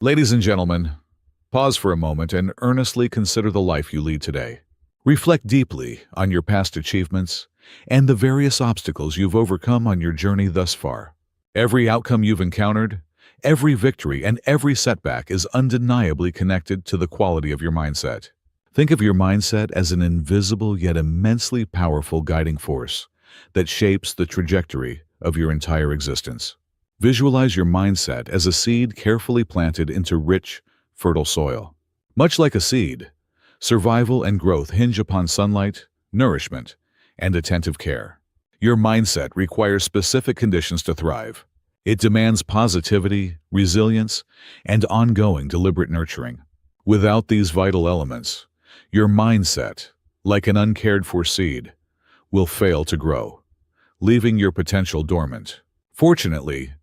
Ladies and gentlemen, pause for a moment and earnestly consider the life you lead today. Reflect deeply on your past achievements and the various obstacles you've overcome on your journey thus far. Every outcome you've encountered, every victory, and every setback is undeniably connected to the quality of your mindset. Think of your mindset as an invisible yet immensely powerful guiding force that shapes the trajectory of your entire existence. Visualize your mindset as a seed carefully planted into rich, fertile soil. Much like a seed, survival and growth hinge upon sunlight, nourishment, and attentive care. Your mindset requires specific conditions to thrive. It demands positivity, resilience, and ongoing deliberate nurturing. Without these vital elements, your mindset, like an uncared-for seed, will fail to grow, leaving your potential dormant. Fortunately,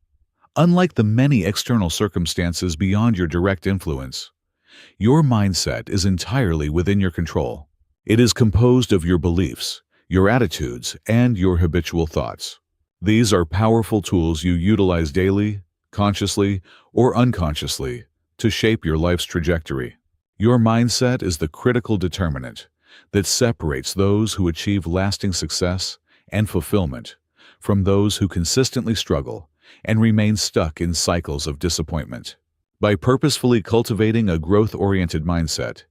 unlike the many external circumstances beyond your direct influence, your mindset is entirely within your control. It is composed of your beliefs, your attitudes, and your habitual thoughts. These are powerful tools you utilize daily, consciously, or unconsciously, to shape your life's trajectory. Your mindset is the critical determinant that separates those who achieve lasting success and fulfillment from those who consistently struggle and remain stuck in cycles of disappointment. By purposefully cultivating a growth-oriented mindset,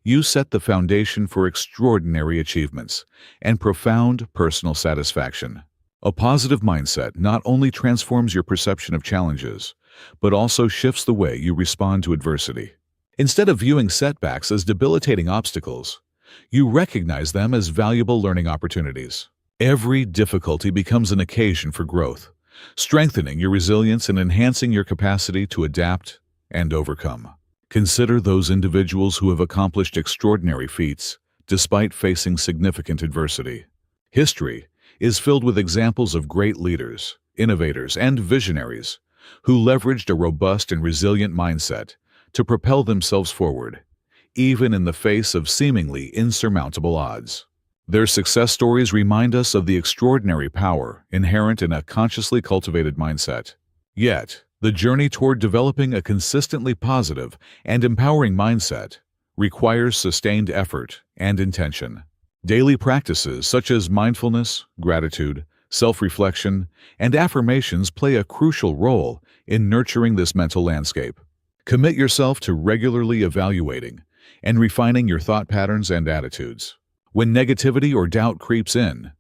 you set the foundation for extraordinary achievements and profound personal satisfaction. A positive mindset not only transforms your perception of challenges, but also shifts the way you respond to adversity. Instead of viewing setbacks as debilitating obstacles, you recognize them as valuable learning opportunities. Every difficulty becomes an occasion for growth, strengthening your resilience and enhancing your capacity to adapt and overcome. Consider those individuals who have accomplished extraordinary feats despite facing significant adversity. History is filled with examples of great leaders, innovators, and visionaries who leveraged a robust and resilient mindset to propel themselves forward, even in the face of seemingly insurmountable odds. Their success stories remind us of the extraordinary power inherent in a consciously cultivated mindset. Yet, the journey toward developing a consistently positive and empowering mindset requires sustained effort and intention. Daily practices such as mindfulness, gratitude, self-reflection, and affirmations play a crucial role in nurturing this mental landscape. Commit yourself to regularly evaluating and refining your thought patterns and attitudes. When negativity or doubt creeps in,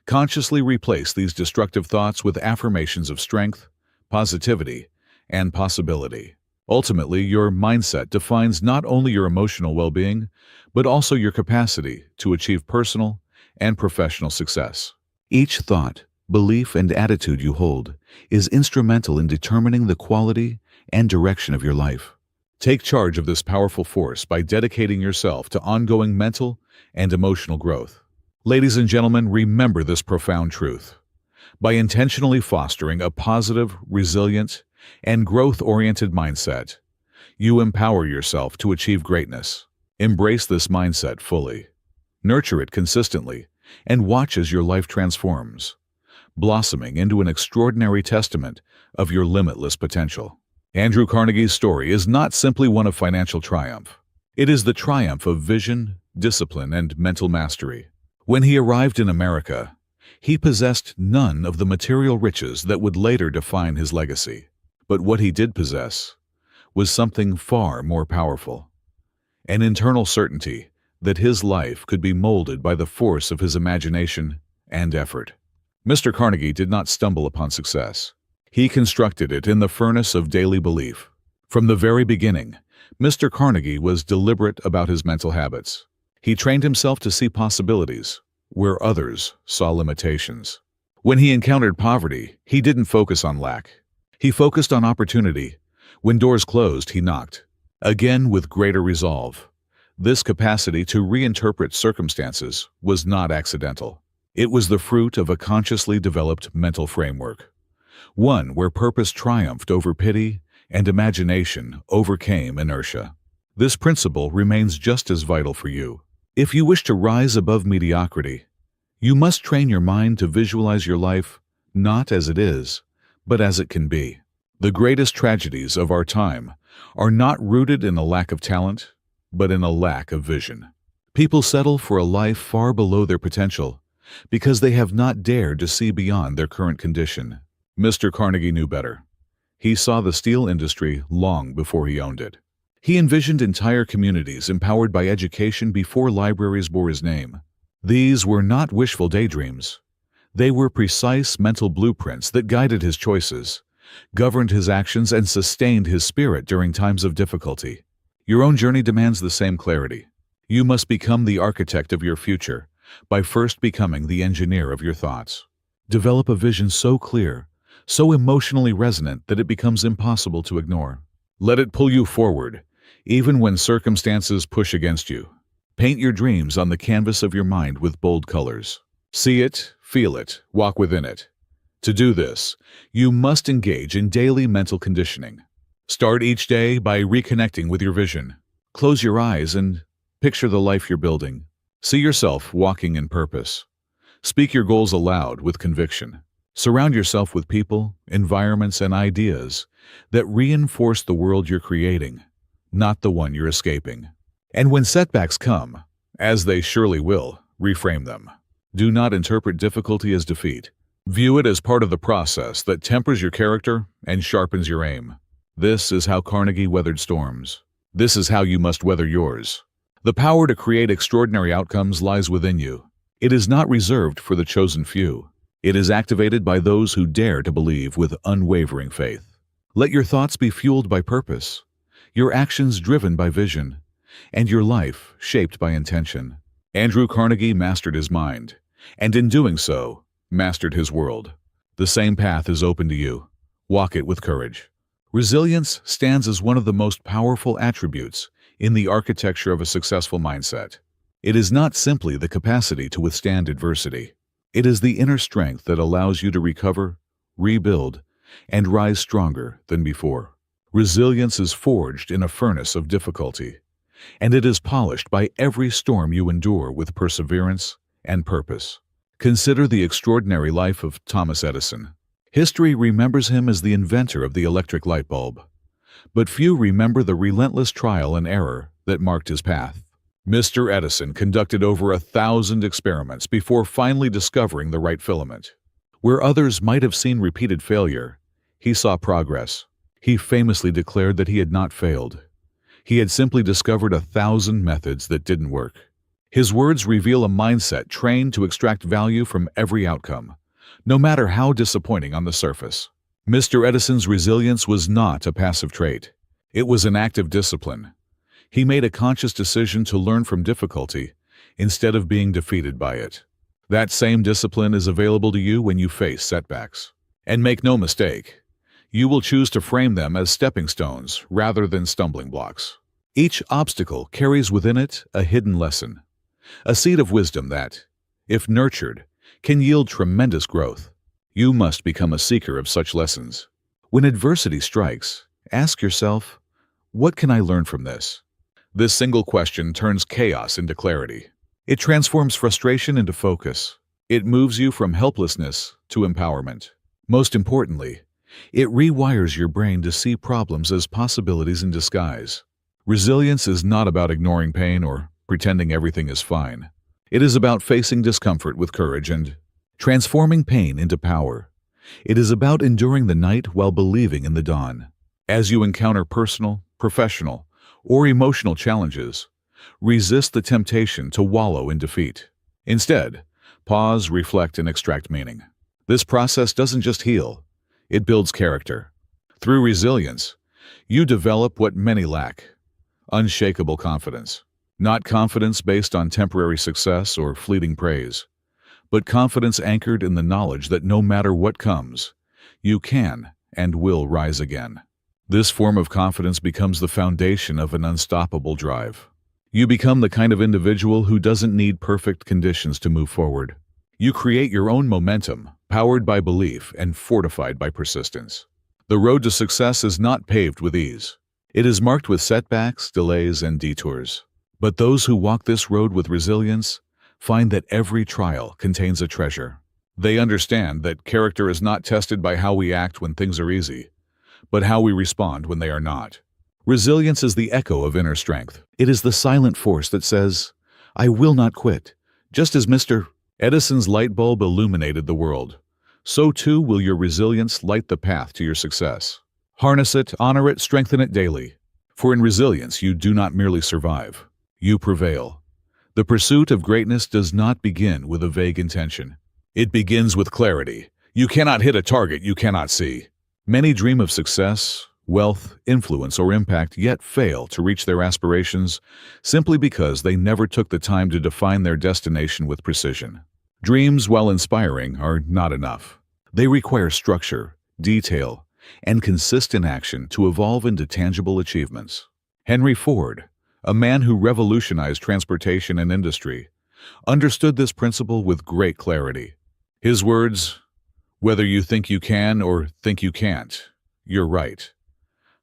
consciously replace these destructive thoughts with affirmations of strength, positivity, and possibility. Ultimately, your mindset defines not only your emotional well-being, but also your capacity to achieve personal and professional success. Each thought, belief, and attitude you hold is instrumental in determining the quality and direction of your life. Take charge of this powerful force by dedicating yourself to ongoing mental and emotional growth. Ladies and gentlemen, remember this profound truth. By intentionally fostering a positive, resilient, and growth-oriented mindset, you empower yourself to achieve greatness. Embrace this mindset fully. Nurture it consistently, and watch as your life transforms, blossoming into an extraordinary testament of your limitless potential. Andrew Carnegie's story is not simply one of financial triumph. It is the triumph of vision, discipline, and mental mastery. When he arrived in America, he possessed none of the material riches that would later define his legacy. But what he did possess was something far more powerful: an internal certainty that his life could be molded by the force of his imagination and effort. Mr. Carnegie did not stumble upon success. He constructed it in the furnace of daily belief. From the very beginning, Mr. Carnegie was deliberate about his mental habits. He trained himself to see possibilities where others saw limitations. When he encountered poverty, he didn't focus on lack. He focused on opportunity. When doors closed, he knocked, again with greater resolve. This capacity to reinterpret circumstances was not accidental. It was the fruit of a consciously developed mental framework, one where purpose triumphed over pity and imagination overcame inertia. This principle remains just as vital for you. If you wish to rise above mediocrity, you must train your mind to visualize your life not as it is, but as it can be. The greatest tragedies of our time are not rooted in a lack of talent, but in a lack of vision. People settle for a life far below their potential because they have not dared to see beyond their current condition. Mr. Carnegie knew better. He saw the steel industry long before he owned it. He envisioned entire communities empowered by education before libraries bore his name. These were not wishful daydreams. They were precise mental blueprints that guided his choices, governed his actions, and sustained his spirit during times of difficulty. Your own journey demands the same clarity. You must become the architect of your future by first becoming the engineer of your thoughts. Develop a vision so clear, so emotionally resonant that it becomes impossible to ignore. Let it pull you forward, even when circumstances push against you. Paint your dreams on the canvas of your mind with bold colors. See it, feel it, walk within it. To do this, you must engage in daily mental conditioning. Start each day by reconnecting with your vision. Close your eyes and picture the life you're building. See yourself walking in purpose. Speak your goals aloud with conviction. Surround yourself with people, environments, and ideas that reinforce the world you're creating, not the one you're escaping. And when setbacks come, as they surely will, reframe them. Do not interpret difficulty as defeat. View it as part of the process that tempers your character and sharpens your aim. This is how Carnegie weathered storms. This is how you must weather yours. The power to create extraordinary outcomes lies within you. It is not reserved for the chosen few. It is activated by those who dare to believe with unwavering faith. Let your thoughts be fueled by purpose, your actions driven by vision, and your life shaped by intention. Andrew Carnegie mastered his mind, and in doing so, mastered his world. The same path is open to you. Walk it with courage. Resilience stands as one of the most powerful attributes in the architecture of a successful mindset. It is not simply the capacity to withstand adversity. It is the inner strength that allows you to recover, rebuild, and rise stronger than before. Resilience is forged in a furnace of difficulty, and it is polished by every storm you endure with perseverance and purpose. Consider the extraordinary life of Thomas Edison. History remembers him as the inventor of the electric light bulb, but few remember the relentless trial and error that marked his path. Mr. Edison conducted over 1,000 experiments before finally discovering the right filament. Where others might have seen repeated failure, he saw progress. He famously declared that he had not failed. He had simply discovered 1,000 methods that didn't work. His words reveal a mindset trained to extract value from every outcome, no matter how disappointing on the surface. Mr. Edison's resilience was not a passive trait. It was an active discipline. He made a conscious decision to learn from difficulty instead of being defeated by it. That same discipline is available to you when you face setbacks. And make no mistake, you will choose to frame them as stepping stones rather than stumbling blocks. Each obstacle carries within it a hidden lesson, a seed of wisdom that, if nurtured, can yield tremendous growth. You must become a seeker of such lessons. When adversity strikes, ask yourself, what can I learn from this? This single question turns chaos into clarity. It transforms frustration into focus. It moves you from helplessness to empowerment. Most importantly, it rewires your brain to see problems as possibilities in disguise. Resilience is not about ignoring pain or pretending everything is fine. It is about facing discomfort with courage and transforming pain into power. It is about enduring the night while believing in the dawn. As you encounter personal, professional, or emotional challenges, resist the temptation to wallow in defeat. Instead, pause, reflect, and extract meaning. This process doesn't just heal, it builds character. Through resilience, you develop what many lack: unshakable confidence. Not confidence based on temporary success or fleeting praise, but confidence anchored in the knowledge that no matter what comes, you can and will rise again. This form of confidence becomes the foundation of an unstoppable drive. You become the kind of individual who doesn't need perfect conditions to move forward. You create your own momentum, powered by belief and fortified by persistence. The road to success is not paved with ease. It is marked with setbacks, delays, and detours. But those who walk this road with resilience find that every trial contains a treasure. They understand that character is not tested by how we act when things are easy, but how we respond when they are not. Resilience is the echo of inner strength. It is the silent force that says, "I will not quit." Just as Mr. Edison's light bulb illuminated the world, so too will your resilience light the path to your success. Harness it, honor it, strengthen it daily. For in resilience you do not merely survive, you prevail. The pursuit of greatness does not begin with a vague intention. It begins with clarity. You cannot hit a target you cannot see. Many dream of success, wealth, influence, or impact, yet fail to reach their aspirations simply because they never took the time to define their destination with precision. Dreams, while inspiring, are not enough. They require structure, detail, and consistent action to evolve into tangible achievements. Henry Ford, a man who revolutionized transportation and industry, understood this principle with great clarity. His words, "Whether you think you can or think you can't, you're right,"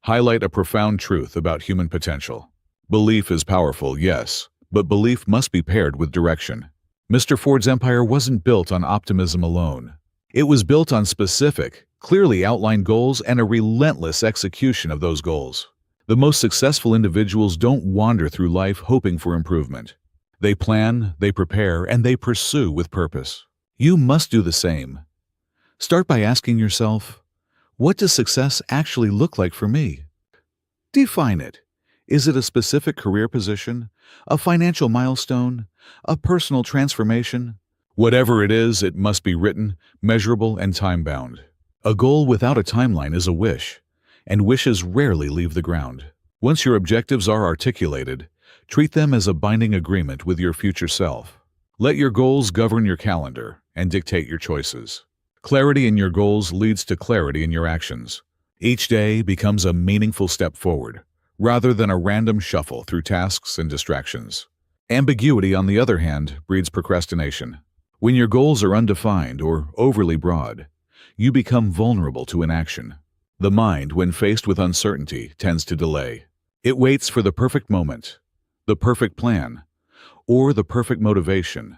highlight a profound truth about human potential. Belief is powerful, yes, but belief must be paired with direction. Mr. Ford's empire wasn't built on optimism alone. It was built on specific, clearly outlined goals and a relentless execution of those goals. The most successful individuals don't wander through life hoping for improvement. They plan, they prepare, and they pursue with purpose. You must do the same. Start by asking yourself, what does success actually look like for me? Define it. Is it a specific career position, a financial milestone, a personal transformation? Whatever it is, it must be written, measurable, and time-bound. A goal without a timeline is a wish, and wishes rarely leave the ground. Once your objectives are articulated, treat them as a binding agreement with your future self. Let your goals govern your calendar and dictate your choices. Clarity in your goals leads to clarity in your actions. Each day becomes a meaningful step forward, rather than a random shuffle through tasks and distractions. Ambiguity, on the other hand, breeds procrastination. When your goals are undefined or overly broad, you become vulnerable to inaction. The mind, when faced with uncertainty, tends to delay. It waits for the perfect moment, the perfect plan, or the perfect motivation,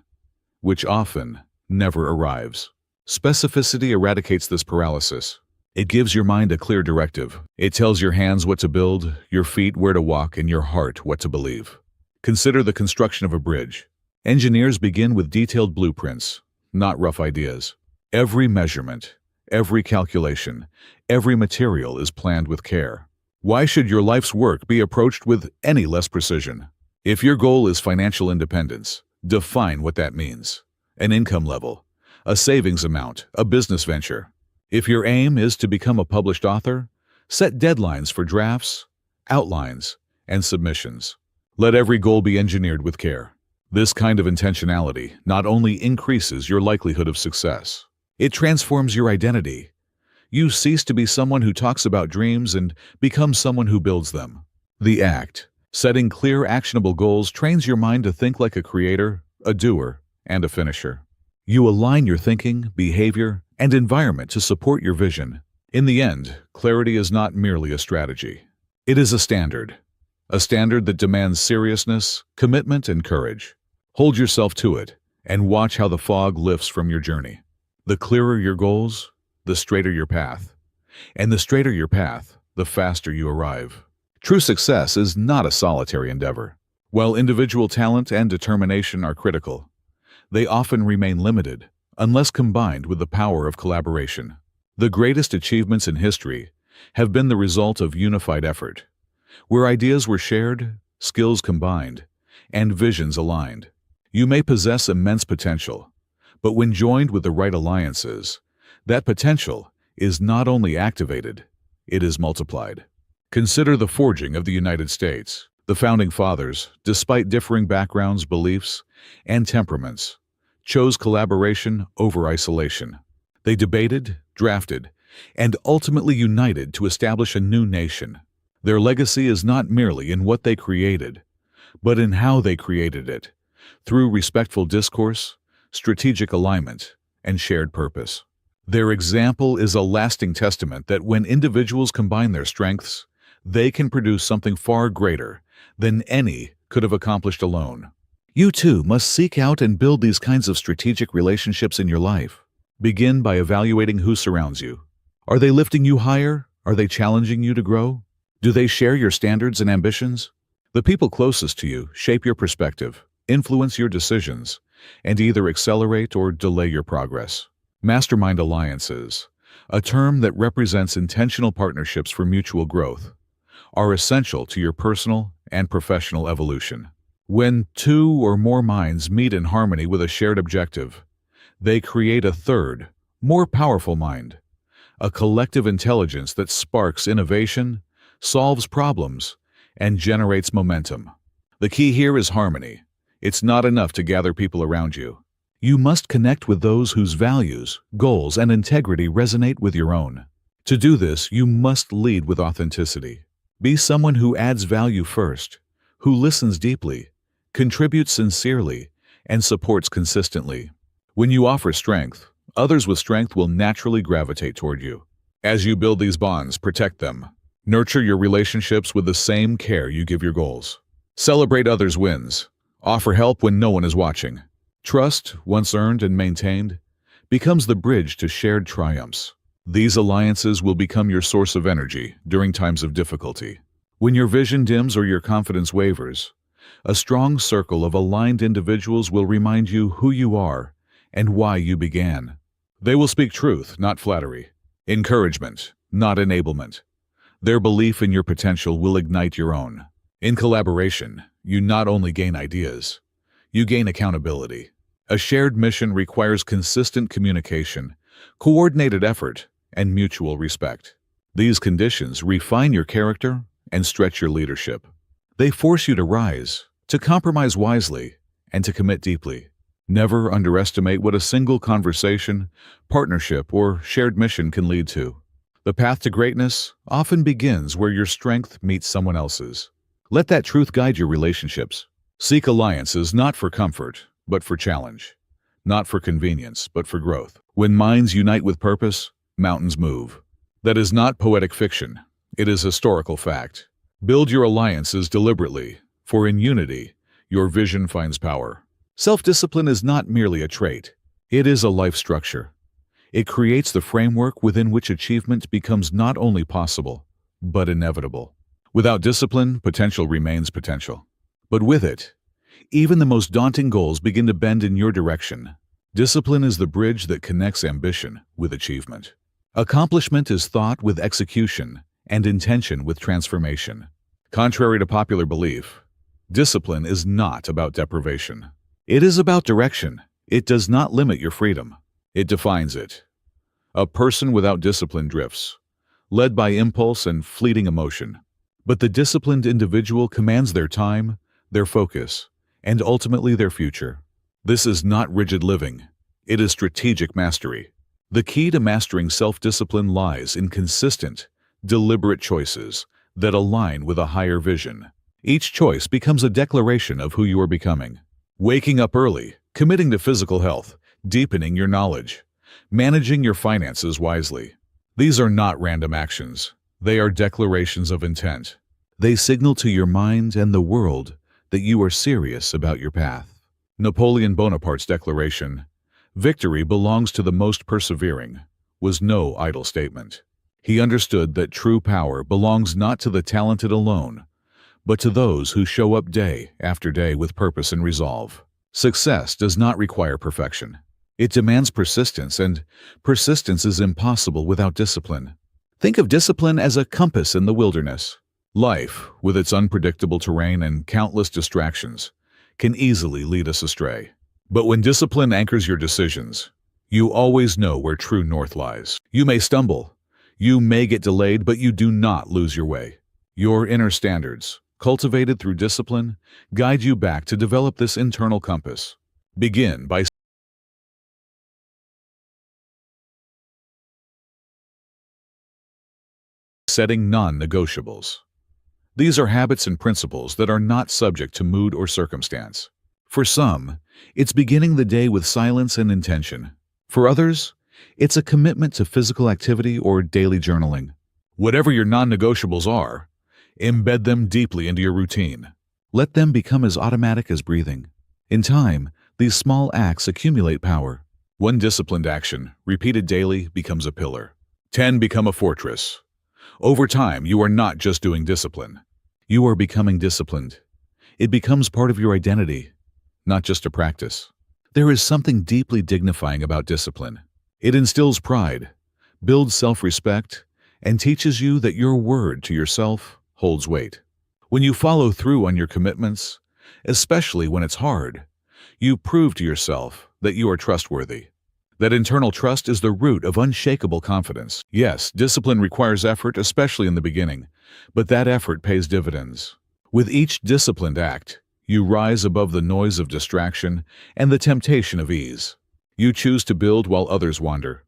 which often never arrives. Specificity eradicates this paralysis. It gives your mind a clear directive. It tells your hands what to build, your feet where to walk, and your heart what to believe. Consider the construction of a bridge. Engineers begin with detailed blueprints, not rough ideas. Every measurement, every calculation, every material is planned with care. Why should your life's work be approached with any less precision? If your goal is financial independence, define what that means. An income level, a savings amount, a business venture. If your aim is to become a published author, set deadlines for drafts, outlines, and submissions. Let every goal be engineered with care. This kind of intentionality not only increases your likelihood of success, it transforms your identity. You cease to be someone who talks about dreams and become someone who builds them. The act, setting clear, actionable goals, trains your mind to think like a creator, a doer, and a finisher. You align your thinking, behavior, and environment to support your vision. In the end, clarity is not merely a strategy. It is a standard that demands seriousness, commitment, and courage. Hold yourself to it and watch how the fog lifts from your journey. The clearer your goals, the straighter your path. And the straighter your path, the faster you arrive. True success is not a solitary endeavor. While individual talent and determination are critical, they often remain limited unless combined with the power of collaboration. The greatest achievements in history have been the result of unified effort, where ideas were shared, skills combined, and visions aligned. You may possess immense potential, but when joined with the right alliances, that potential is not only activated, it is multiplied. Consider the forging of the United States. The Founding Fathers, despite differing backgrounds, beliefs, and temperaments, chose collaboration over isolation. They debated, drafted, and ultimately united to establish a new nation. Their legacy is not merely in what they created, but in how they created it, through respectful discourse, strategic alignment, and shared purpose. Their example is a lasting testament that when individuals combine their strengths, they can produce something far greater than any could have accomplished alone. You too must seek out and build these kinds of strategic relationships in your life. Begin by evaluating who surrounds you. Are they lifting you higher? Are they challenging you to grow? Do they share your standards and ambitions? The people closest to you shape your perspective, influence your decisions, and either accelerate or delay your progress. Mastermind alliances, a term that represents intentional partnerships for mutual growth, are essential to your personal and professional evolution. When two or more minds meet in harmony with a shared objective, they create a third, more powerful mind, a collective intelligence that sparks innovation, solves problems, and generates momentum. The key here is harmony. It's not enough to gather people around you. You must connect with those whose values, goals, and integrity resonate with your own. To do this, you must lead with authenticity. Be someone who adds value first, who listens deeply, contributes sincerely, and supports consistently. When you offer strength, others with strength will naturally gravitate toward you. As you build these bonds, protect them. Nurture your relationships with the same care you give your goals. Celebrate others' wins. Offer help when no one is watching. Trust, once earned and maintained, becomes the bridge to shared triumphs. These alliances will become your source of energy during times of difficulty. When your vision dims or your confidence wavers, a strong circle of aligned individuals will remind you who you are and why you began. They will speak truth, not flattery, encouragement, not enablement. Their belief in your potential will ignite your own. In collaboration, you not only gain ideas, you gain accountability. A shared mission requires consistent communication, coordinated effort, and mutual respect. These conditions refine your character and stretch your leadership. They force you to rise, to compromise wisely, and to commit deeply. Never underestimate what a single conversation, partnership, or shared mission can lead to. The path to greatness often begins where your strength meets someone else's. Let that truth guide your relationships. Seek alliances not for comfort, but for challenge. Not for convenience, but for growth. When minds unite with purpose, mountains move. That is not poetic fiction. It is historical fact. Build your alliances deliberately, for in unity, your vision finds power. Self-discipline is not merely a trait. It is a life structure. It creates the framework within which achievement becomes not only possible, but inevitable. Without discipline, potential remains potential. But with it, even the most daunting goals begin to bend in your direction. Discipline is the bridge that connects ambition with achievement. Accomplishment is thought with execution and intention with transformation. Contrary to popular belief, discipline is not about deprivation. It is about direction. It does not limit your freedom. It defines it. A person without discipline drifts, led by impulse and fleeting emotion. But the disciplined individual commands their time, their focus, and ultimately their future. This is not rigid living. It is strategic mastery. The key to mastering self-discipline lies in consistent, deliberate choices that align with a higher vision. Each choice becomes a declaration of who you are becoming. Waking up early, committing to physical health, deepening your knowledge, managing your finances wisely. These are not random actions. They are declarations of intent. They signal to your mind and the world that you are serious about your path. Napoleon Bonaparte's declaration, "Victory belongs to the most persevering," was no idle statement. He understood that true power belongs not to the talented alone, but to those who show up day after day with purpose and resolve. Success does not require perfection. It demands persistence, and persistence is impossible without discipline. Think of discipline as a compass in the wilderness. Life, with its unpredictable terrain and countless distractions, can easily lead us astray. But when discipline anchors your decisions, you always know where true north lies. You may stumble, you may get delayed, but you do not lose your way. Your inner standards, cultivated through discipline, guide you back to develop this internal compass. Begin by setting non-negotiables. These are habits and principles that are not subject to mood or circumstance. For some, it's beginning the day with silence and intention. For others, it's a commitment to physical activity or daily journaling. Whatever your non-negotiables are, embed them deeply into your routine. Let them become as automatic as breathing. In time, these small acts accumulate power. One disciplined action, repeated daily, becomes a pillar. 10 become a fortress. Over time, you are not just doing discipline. You are becoming disciplined. It becomes part of your identity, not just a practice. There is something deeply dignifying about discipline. It instills pride, builds self-respect, and teaches you that your word to yourself holds weight. When you follow through on your commitments, especially when it's hard, you prove to yourself that you are trustworthy. That internal trust is the root of unshakable confidence. Yes, discipline requires effort, especially in the beginning, but that effort pays dividends. With each disciplined act, you rise above the noise of distraction and the temptation of ease. You choose to build while others wander.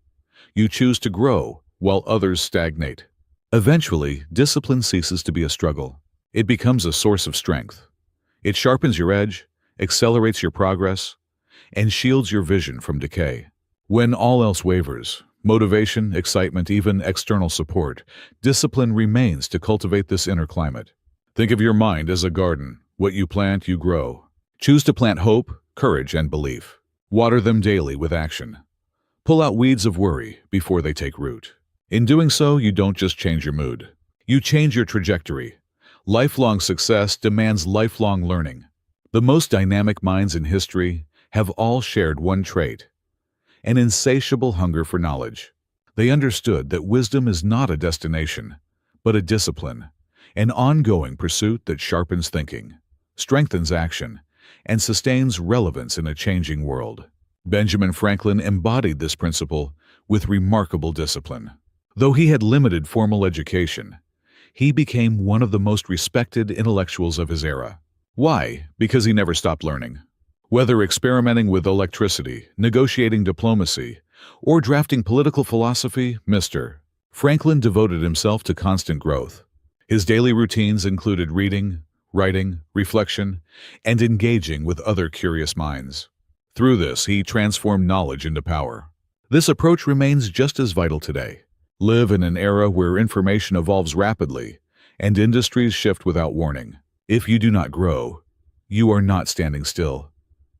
You choose to grow while others stagnate. Eventually, discipline ceases to be a struggle. It becomes a source of strength. It sharpens your edge, accelerates your progress, and shields your vision from decay. When all else wavers, motivation, excitement, even external support, discipline remains to cultivate this inner climate. Think of your mind as a garden. What you plant, you grow. Choose to plant hope, courage, and belief. Water them daily with action. Pull out weeds of worry before they take root. In doing so, you don't just change your mood. You change your trajectory. Lifelong success demands lifelong learning. The most dynamic minds in history have all shared one trait: an insatiable hunger for knowledge. They understood that wisdom is not a destination, but a discipline, an ongoing pursuit that sharpens thinking, strengthens action, and sustains relevance in a changing world. Benjamin Franklin embodied this principle with remarkable discipline. Though he had limited formal education, he became one of the most respected intellectuals of his era. Why? Because he never stopped learning. Whether experimenting with electricity, negotiating diplomacy, or drafting political philosophy, Mr. Franklin devoted himself to constant growth. His daily routines included reading, writing, reflection, and engaging with other curious minds. Through this, he transformed knowledge into power. This approach remains just as vital today. Live in an era where information evolves rapidly and industries shift without warning. If you do not grow, you are not standing still.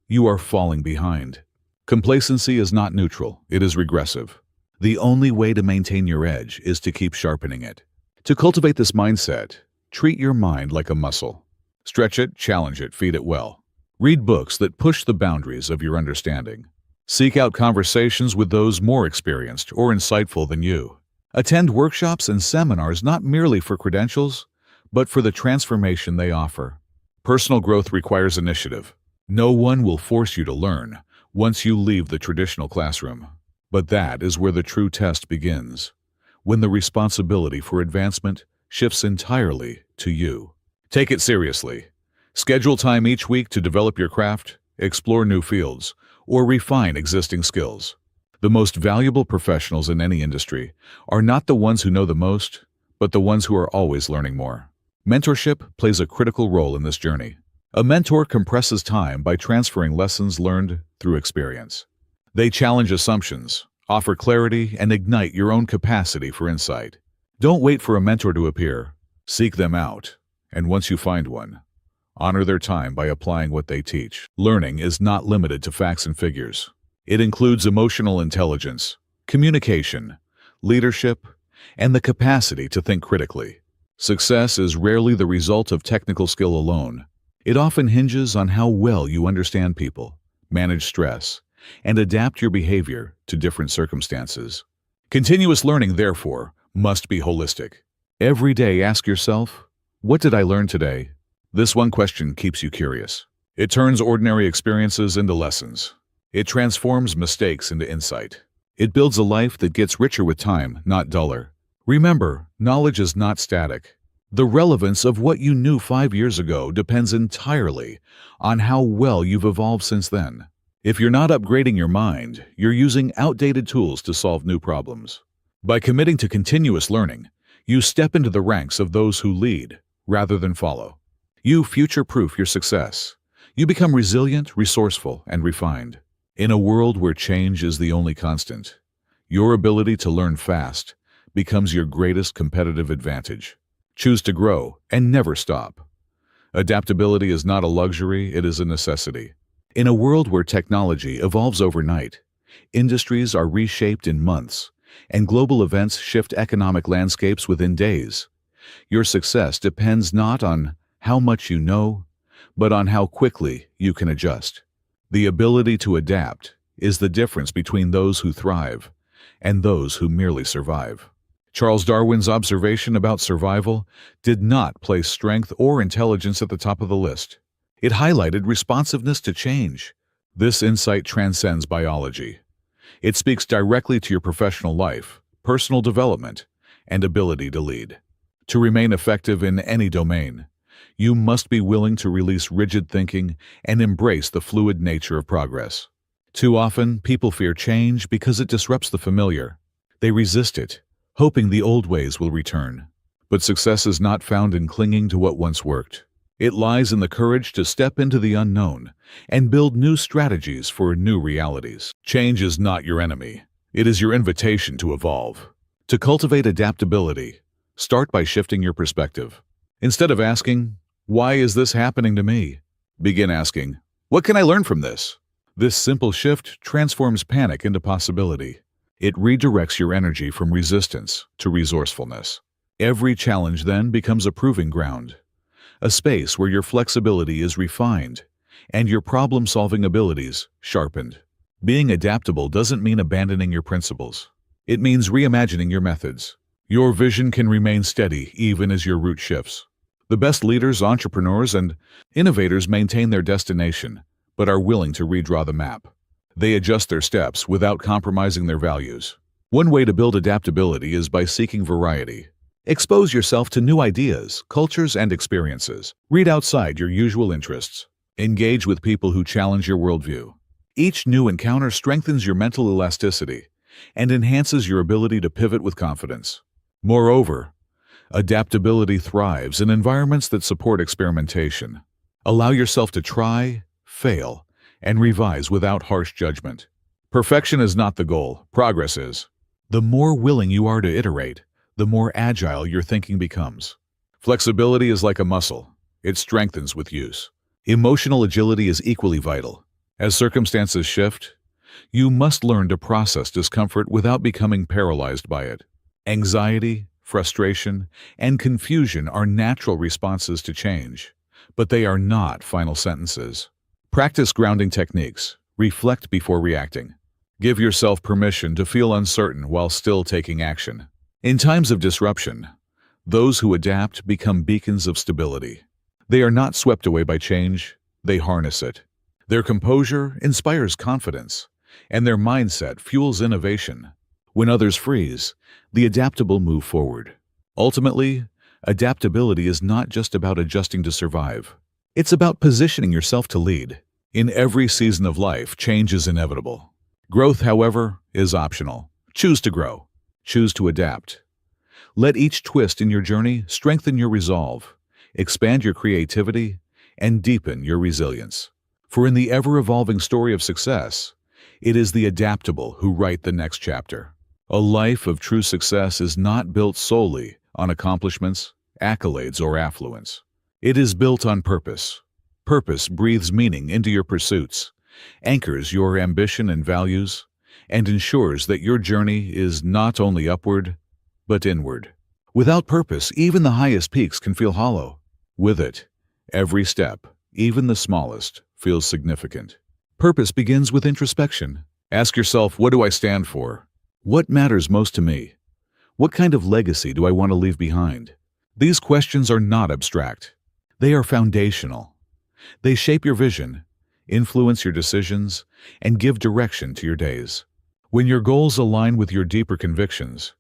You are falling behind. Complacency is not neutral, it is regressive. The only way to maintain your edge is to keep sharpening it. To cultivate this mindset, treat your mind like a muscle. Stretch it, challenge it, feed it well. Read books that push the boundaries of your understanding. Seek out conversations with those more experienced or insightful than you. Attend workshops and seminars not merely for credentials, but for the transformation they offer. Personal growth requires initiative. No one will force you to learn once you leave the traditional classroom. But that is where the true test begins, when the responsibility for advancement shifts entirely to you. Take it seriously. Schedule time each week to develop your craft, explore new fields, or refine existing skills. The most valuable professionals in any industry are not the ones who know the most, but the ones who are always learning more. Mentorship plays a critical role in this journey. A mentor compresses time by transferring lessons learned through experience. They challenge assumptions, offer clarity, and ignite your own capacity for insight. Don't wait for a mentor to appear. Seek them out, and once you find one, honor their time by applying what they teach. Learning is not limited to facts and figures. It includes emotional intelligence, communication, leadership, and the capacity to think critically. Success is rarely the result of technical skill alone. It often hinges on how well you understand people, manage stress, and adapt your behavior to different circumstances. Continuous learning, therefore, must be holistic. Every day ask yourself, what did I learn today? This one question keeps you curious. It turns ordinary experiences into lessons. It transforms mistakes into insight. It builds a life that gets richer with time, not duller. Remember, knowledge is not static. The relevance of what you knew 5 years ago depends entirely on how well you've evolved since then. If you're not upgrading your mind, you're using outdated tools to solve new problems. By committing to continuous learning, you step into the ranks of those who lead rather than follow. You future-proof your success. You become resilient, resourceful, and refined. In a world where change is the only constant, your ability to learn fast becomes your greatest competitive advantage. Choose to grow and never stop. Adaptability is not a luxury, it is a necessity. In a world where technology evolves overnight, industries are reshaped in months, and global events shift economic landscapes within days. Your success depends not on how much you know, but on how quickly you can adjust. The ability to adapt is the difference between those who thrive and those who merely survive. Charles Darwin's observation about survival did not place strength or intelligence at the top of the list. It highlighted responsiveness to change. This insight transcends biology. It speaks directly to your professional life, personal development, and ability to lead. To remain effective in any domain, you must be willing to release rigid thinking and embrace the fluid nature of progress. Too often, people fear change because it disrupts the familiar. They resist it, hoping the old ways will return. But success is not found in clinging to what once worked. It lies in the courage to step into the unknown and build new strategies for new realities. Change is not your enemy. It is your invitation to evolve. To cultivate adaptability, start by shifting your perspective. Instead of asking, "Why is this happening to me?" begin asking, "What can I learn from this?" This simple shift transforms panic into possibility. It redirects your energy from resistance to resourcefulness. Every challenge then becomes a proving ground, a space where your flexibility is refined and your problem-solving abilities sharpened. Being adaptable doesn't mean abandoning your principles. It means reimagining your methods. Your vision can remain steady even as your route shifts. The best leaders, entrepreneurs, and innovators maintain their destination, but are willing to redraw the map. They adjust their steps without compromising their values. One way to build adaptability is by seeking variety. Expose yourself to new ideas, cultures, and experiences. Read outside your usual interests. Engage with people who challenge your worldview. Each new encounter strengthens your mental elasticity and enhances your ability to pivot with confidence. Moreover, adaptability thrives in environments that support experimentation. Allow yourself to try, fail, and revise without harsh judgment. Perfection is not the goal, progress is. The more willing you are to iterate, the more agile your thinking becomes. Flexibility is like a muscle. It strengthens with use. Emotional agility is equally vital. As circumstances shift, you must learn to process discomfort without becoming paralyzed by it. Anxiety, frustration, and confusion are natural responses to change, but they are not final sentences. Practice grounding techniques. Reflect before reacting. Give yourself permission to feel uncertain while still taking action. In times of disruption, those who adapt become beacons of stability. They are not swept away by change, they harness it. Their composure inspires confidence, and their mindset fuels innovation. When others freeze, the adaptable move forward. Ultimately, adaptability is not just about adjusting to survive. It's about positioning yourself to lead. In every season of life, change is inevitable. Growth, however, is optional. Choose to grow. Choose to adapt. Let each twist in your journey strengthen your resolve, expand your creativity, and deepen your resilience. For in the ever-evolving story of success, it is the adaptable who write the next chapter. A life of true success is not built solely on accomplishments, accolades, or affluence. It is built on purpose. Purpose breathes meaning into your pursuits, anchors your ambition and values, and ensures that your journey is not only upward, but inward. Without purpose, even the highest peaks can feel hollow. With it, every step, even the smallest, feels significant. Purpose begins with introspection. Ask yourself, what do I stand for? What matters most to me? What kind of legacy do I want to leave behind? These questions are not abstract. They are foundational. They shape your vision, influence your decisions, and give direction to your days. When your goals align with your deeper convictions,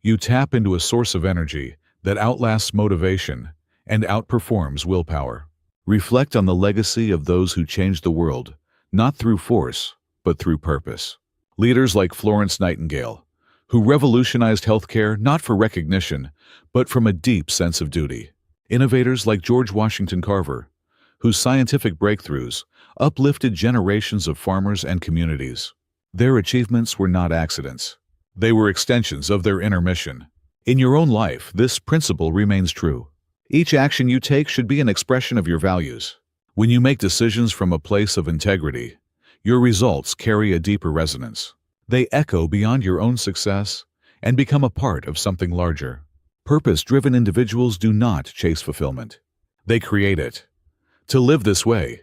you tap into a source of energy that outlasts motivation and outperforms willpower. Reflect on the legacy of those who changed the world, not through force, but through purpose. Leaders like Florence Nightingale, who revolutionized healthcare not for recognition, but from a deep sense of duty. Innovators like George Washington Carver, whose scientific breakthroughs uplifted generations of farmers and communities. Their achievements were not accidents. They were extensions of their inner mission. In your own life, this principle remains true. Each action you take should be an expression of your values. When you make decisions from a place of integrity, your results carry a deeper resonance. They echo beyond your own success and become a part of something larger. Purpose-driven individuals do not chase fulfillment. They create it. To live this way,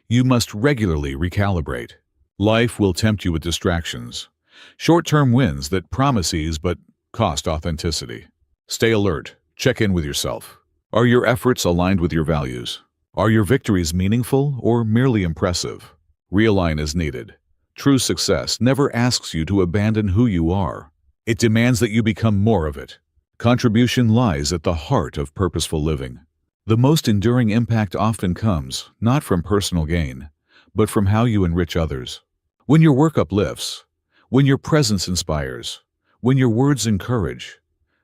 you must regularly recalibrate. Life will tempt you with distractions, short-term wins that promise ease but cost authenticity. Stay alert. Check in with yourself. Are your efforts aligned with your values? Are your victories meaningful or merely impressive? Realign as needed. True success never asks you to abandon who you are. It demands that you become more of it. Contribution lies at the heart of purposeful living. The most enduring impact often comes not from personal gain, but from how you enrich others. When your work uplifts, when your presence inspires, when your words encourage,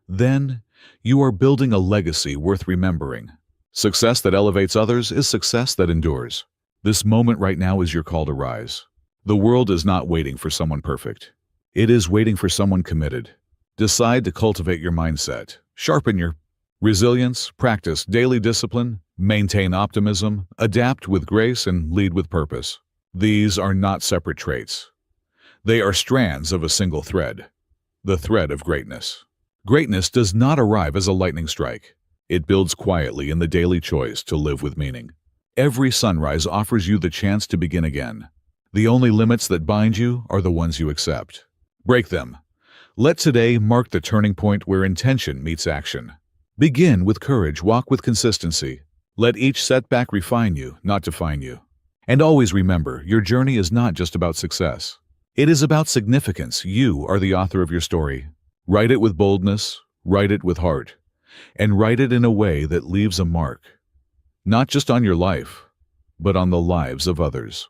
then you are building a legacy worth remembering. Success that elevates others is success that endures. This moment right now is your call to rise. The world is not waiting for someone perfect. It is waiting for someone committed. Decide to cultivate your mindset, sharpen your resilience, practice daily discipline, maintain optimism, adapt with grace, and lead with purpose. These are not separate traits. They are strands of a single thread, the thread of greatness. Greatness does not arrive as a lightning strike. It builds quietly in the daily choice to live with meaning. Every sunrise offers you the chance to begin again. The only limits that bind you are the ones you accept. Break them. Let today mark the turning point where intention meets action. Begin with courage, walk with consistency. Let each setback refine you, not define you. And always remember, your journey is not just about success. It is about significance. You are the author of your story. Write it with boldness, write it with heart, and write it in a way that leaves a mark, not just on your life, but on the lives of others.